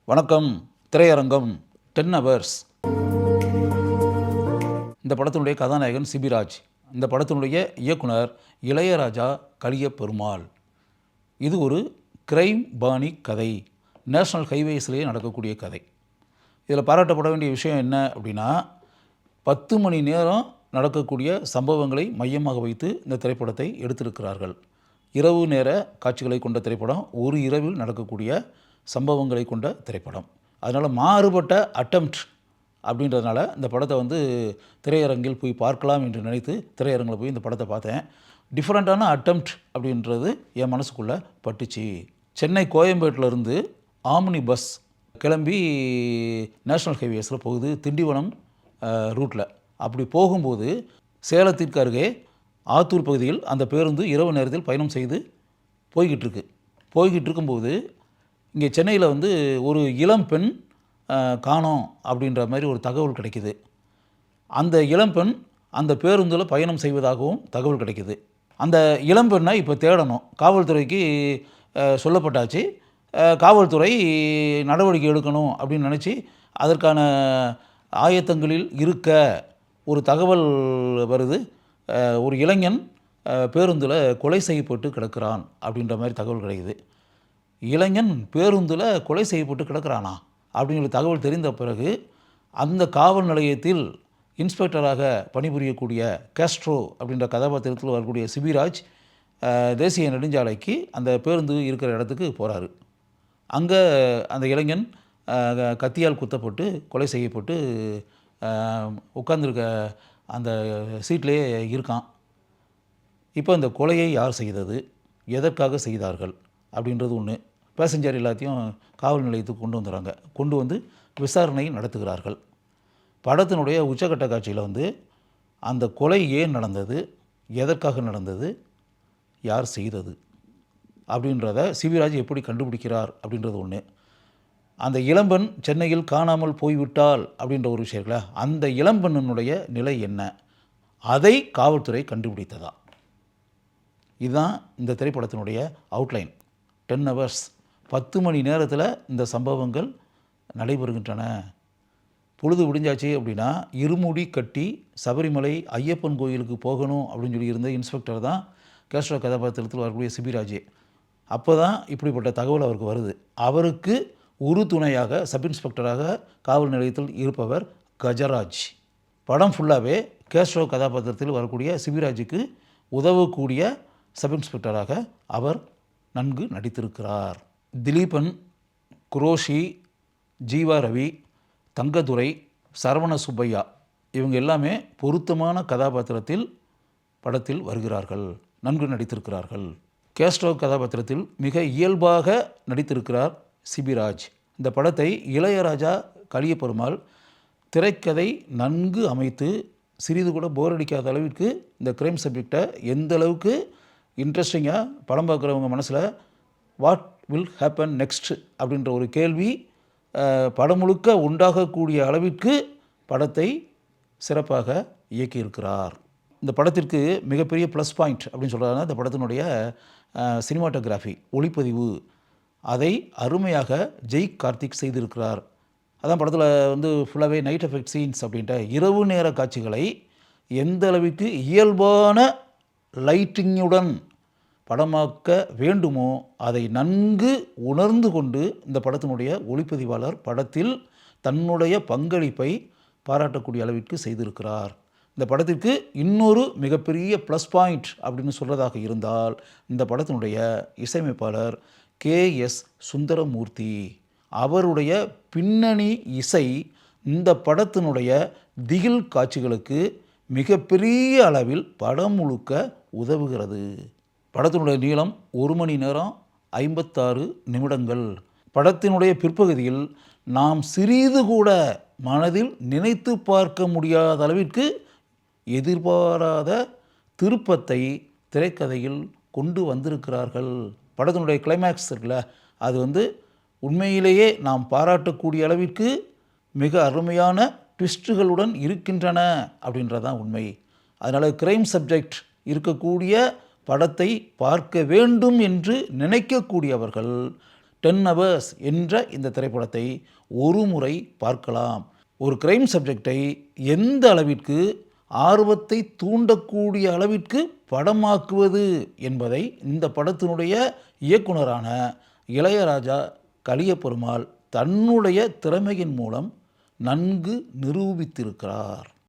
வணக்கம். திரையரங்கம் 10 ஹவர்ஸ். இந்த படத்தினுடைய கதாநாயகன் சிபிராஜ். இந்த படத்தினுடைய இயக்குனர் இளையராஜா கலியபெருமாள். இது ஒரு கிரைம் பாணி கதை. நேஷ்னல் ஹைவேஸ்லேயே நடக்கக்கூடிய கதை. இதில் பாராட்டப்பட வேண்டிய விஷயம் என்ன அப்படின்னா, 10 மணி நேரம் நடக்கக்கூடிய சம்பவங்களை மையமாக வைத்து இந்த திரைப்படத்தை எடுத்திருக்கிறார்கள். இரவு நேர காட்சிகளை கொண்ட திரைப்படம், ஒரு இரவில் நடக்கக்கூடிய சம்பவங்களை கொண்ட திரைப்படம். அதனால் மாறுபட்ட அட்டெம்ப்ட் அப்படின்றதுனால இந்த படத்தை திரையரங்கில் போய் பார்க்கலாம் என்று நினைத்து திரையரங்கில் போய் இந்த படத்தை பார்த்தேன். டிஃப்ரெண்ட்டான அட்டெம்ப்ட் அப்படின்றது என் மனசுக்குள்ளே பட்டுச்சு. சென்னை கோயம்பேட்டிலேருந்து ஆம்னி பஸ் கிளம்பி நேஷ்னல் ஹைவேஸில் போகுது, திண்டிவனம் ரூட்டில். அப்படி போகும்போது சேலத்திற்கு அருகே ஆத்தூர் பகுதியில் அந்த பேருந்து இரவு நேரத்தில் பயணம் செய்து போய்கிட்டு இருக்கும்போது இங்கே சென்னையில் ஒரு இளம் பெண் காணோம் அப்படின்ற மாதிரி ஒரு தகவல் கிடைக்கிது. அந்த இளம்பெண் அந்த பேருந்தில் பயணம் செய்வதாகவும் தகவல் கிடைக்கிது. அந்த இளம்பெண்ணை இப்போ தேடணும். காவல்துறைக்கு சொல்லப்பட்டாச்சு. காவல்துறை நடவடிக்கை எடுக்கணும் அப்படின்னு நினச்சி அதற்கான ஆயத்தங்களில் இருக்க ஒரு தகவல் வருது. ஒரு இளைஞன் பேருந்தில் கொலை செய்யப்பட்டு கிடக்கிறான் அப்படின்ற மாதிரி தகவல் கிடைக்குது. இளைஞன் பேருந்தில் கொலை செய்யப்பட்டு கிடக்கிறானா அப்படிங்கிற தகவல் தெரிந்த பிறகு அந்த காவல் நிலையத்தில் இன்ஸ்பெக்டராக பணிபுரியக்கூடிய கேஸ்ட்ரோ அப்படின்ற கதாபாத்திரத்தில் வரக்கூடிய சிபிராஜ் தேசிய நெடுஞ்சாலைக்கு அந்த பேருந்து இருக்கிற இடத்துக்கு போகிறாரு. அங்கே அந்த இளைஞன் கத்தியால் குத்தப்பட்டு கொலை செய்யப்பட்டு உட்கார்ந்துருக்க அந்த சீட்லேயே இருக்கான். இப்போ இந்த கொலையை யார் செய்தது, எதற்காக செய்தார்கள் அப்படின்றது ஒன்று. பேசஞ்சர் எல்லாத்தையும் காவல் நிலையத்துக்கு கொண்டு வந்து விசாரணை நடத்துகிறார்கள். படத்தினுடைய உச்சக்கட்ட காட்சியில் அந்த கொலை ஏன் நடந்தது, எதற்காக நடந்தது, யார் செய்தது அப்படின்றத சிபிராஜ் எப்படி கண்டுபிடிக்கிறார் அப்படின்றது ஒன்று. அந்த இளம்பெண் சென்னையில் காணாமல் போய்விட்டால் அப்படின்ற ஒரு விஷயம் இருக்குல்ல, அந்த இளம்பெண்ணினுடைய நிலை என்ன, அதை காவல்துறை கண்டுபிடித்ததா? இதுதான் இந்த திரைப்படத்தினுடைய அவுட்லைன். 10 ஹவர்ஸ், 10 மணி நேரத்தில் இந்த சம்பவங்கள் நடைபெறுகின்றன. பொழுது விடிஞ்சாச்சு அப்படின்னா இருமுடி கட்டி சபரிமலை ஐயப்பன் கோயிலுக்கு போகணும் அப்படின்னு சொல்லி இருந்த இன்ஸ்பெக்டர் தான் கேஸ்ட்ரோ கதாபாத்திரத்தில் வரக்கூடிய சிபிராஜே. அப்போ தான் இப்படிப்பட்ட தகவல் அவருக்கு வருது. அவருக்கு ஒரு துணையாக சப் இன்ஸ்பெக்டராக காவல் நிலையத்தில் இருப்பவர் கஜராஜ். படம் ஃபுல்லாகவே கேஸ்ட்ரோ கதாபாத்திரத்தில் வரக்கூடிய சிபிராஜுக்கு உதவக்கூடிய சப் இன்ஸ்பெக்டராக அவர் நன்கு நடித்திருக்கிறார். திலீபன், குரோஷி, ஜீவா ரவி, தங்கதுரை, சரவண சுப்பையா இவங்க எல்லாமே பொருத்தமான கதாபாத்திரத்தில் படத்தில் வருகிறார்கள், நன்கு நடித்திருக்கிறார்கள். கேஸ்ட்ரோ கதாபாத்திரத்தில் மிக இயல்பாக நடித்திருக்கிறார் சிபிராஜ். இந்த படத்தை இளையராஜா கலியபெருமாள் திரைக்கதை நன்கு அமைத்து சிறிது கூட போர் அடிக்காத அளவிற்கு இந்த கிரைம் சப்ஜெக்டை எந்த அளவுக்கு இன்ட்ரெஸ்டிங்காக படம் பார்க்குறவங்க மனசில் வாட் வில் ஹேப்பன் நெக்ஸ்ட் அப்படின்ற ஒரு கேள்வி படம் முழுக்க உண்டாகக்கூடிய அளவிற்கு படத்தை சிறப்பாக இயக்கியிருக்கிறார். இந்த படத்திற்கு மிகப்பெரிய ப்ளஸ் பாயிண்ட் அப்படின்னு சொல்கிறாங்க இந்த படத்தினுடைய சினிமாட்டோகிராஃபி, ஒளிப்பதிவு. அதை அருமையாக ஜெய் கார்த்திக் செய்திருக்கிறார். அதான் படத்தில் ஃபுல்லாகவே நைட் எஃபெக்ட் சீன்ஸ் அப்படின்ட்டு இரவு நேர காட்சிகளை எந்த அளவுக்கு இயல்பான லைட்டிங்குடன் படமாக்க வேண்டுமோ அதை நன்கு உணர்ந்து கொண்டு இந்த படத்தினுடைய ஒளிப்பதிவாளர் படத்தில் தன்னுடைய பங்களிப்பை பாராட்டக்கூடிய அளவிற்கு செய்திருக்கிறார். இந்த படத்திற்கு இன்னொரு மிகப்பெரிய ப்ளஸ் பாயிண்ட் அப்படின்னு சொல்கிறதாக இருந்தால் இந்த படத்தினுடைய இசையமைப்பாளர் KS சுந்தரமூர்த்தி. அவருடைய பின்னணி இசை இந்த படத்தினுடைய திகில் காட்சிகளுக்கு மிகப்பெரிய அளவில் படம் முழுக்க உதவுகிறது. படத்தினுடைய நீளம் 1 மணி நேரம் 56 நிமிடங்கள். படத்தினுடைய பிற்பகுதியில் நாம் சிறிது கூட மனதில் நினைத்து பார்க்க முடியாத அளவிற்கு எதிர்பாராத திருப்பத்தை திரைக்கதையில் கொண்டு வந்திருக்கிறார்கள். படத்தினுடைய கிளைமேக்ஸ் இருக்குல்ல, அது உண்மையிலேயே நாம் பாராட்டக்கூடிய அளவிற்கு மிக அருமையான ட்விஸ்ட்டுகளுடன் இருக்கின்றன அப்படின்றதான் உண்மை. அதனால் கிரைம் சப்ஜெக்ட் இருக்கக்கூடிய படத்தை பார்க்க வேண்டும் என்று நினைக்கக்கூடியவர்கள் 10 ஹவர்ஸ் என்ற இந்த திரைப்படத்தை ஒரு முறை பார்க்கலாம். ஒரு கிரைம் சப்ஜெக்டை எந்த அளவிற்கு ஆர்வத்தை தூண்டக்கூடிய அளவிற்கு படமாக்குவது என்பதை இந்த படத்தினுடைய இயக்குனரான இளையராஜா கலியபெருமாள் தன்னுடைய திறமையின் மூலம் நன்கு நிரூபித்திருக்கிறார்.